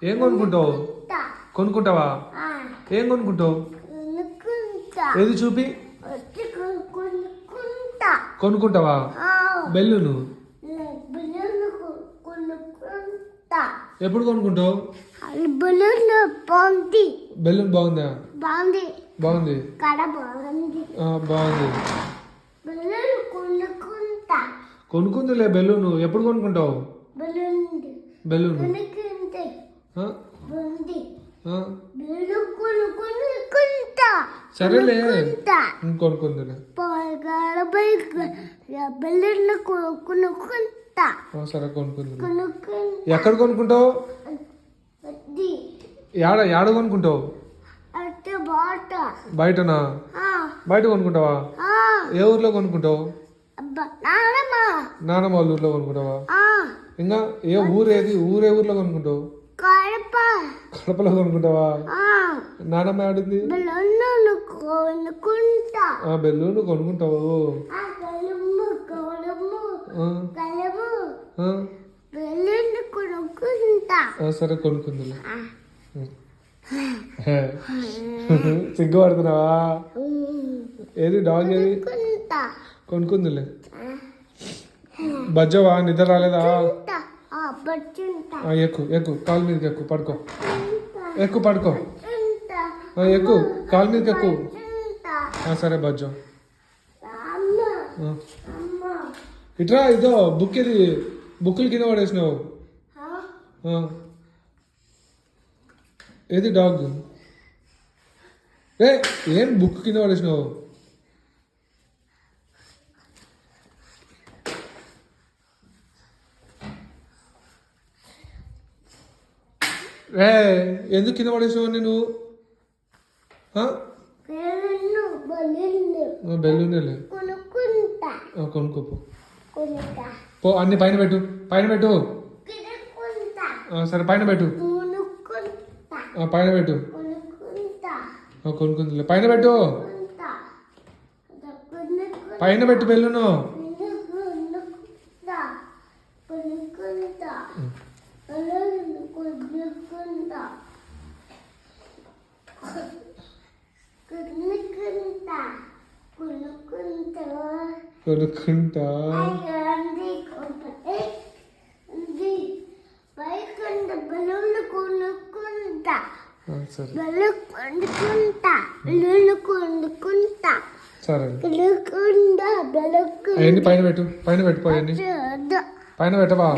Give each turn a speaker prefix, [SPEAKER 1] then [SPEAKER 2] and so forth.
[SPEAKER 1] ఏం కొనుక్కుంటావు? కొనుక్కుంటావా? ఏం కొనుక్కుంటావు? ఏది చూపి. కొనుక్కుంటావా? బెలూను. ఎప్పుడు కొనుక్కుంటావు? బెలూన్ బాగుందా? బాగుంది. బాగుంది. కొనుక్కుందిలే బెలూను. ఎప్పుడు కొనుక్కుంటావు? బెలూన్ సరేలే కొనుక్కుందిలే. సరే కొనుక్కుంది. ఎక్కడ కొనుక్కుంటావు? యాడ కొనుక్కుంటావు? బయటనా? బయట కొనుక్కుంటావా? ఏ ఊర్లో కొనుక్కుంటావు? నానమ్మ వాళ్ళ ఊర్లో కొనుక్కుంటావా? ఇంకా ఏ ఊరేది? ఊరే ఊర్లో కొనుక్కుంటావు? కడపలో కొనుక్కుంటావా? నానమ్మ ఆడింది బెల్లూను కొనుక్కుంటావు. సరే కొనుక్కుందిలే. సిగ్గుపడుతున్నావా? ఏది డాగ్ ఏది? కొనుక్కుందిలే. బజ్జవా? నిద్ర రాలేదా? ఎక్కు ఎక్కు కాలు మీదకి ఎక్కు. పడుకో. పడుకో. ఎక్కు కాలు మీదకి ఎక్కు. సరే బజ్జో. ఇట్రా. ఇదో బుక్. ఇది బుక్కులు కింద పడేసినావు. ఏది డాగ్? ఏం బుక్ కింద పడేసినావు? ఎందుకు కింద పడేసినావు? నేను బెల్లూనేలే. కొనుక్కోపో. పో. అన్ని పైన పెట్టు. సరే పైన పెట్టు. కొనుక్కుందిలే. పైన పెట్టు బెల్లూను. కొనుక్కుంటా. సరే అవన్నీ పైన పెట్టు. పోయండి. పైన పెట్టవా?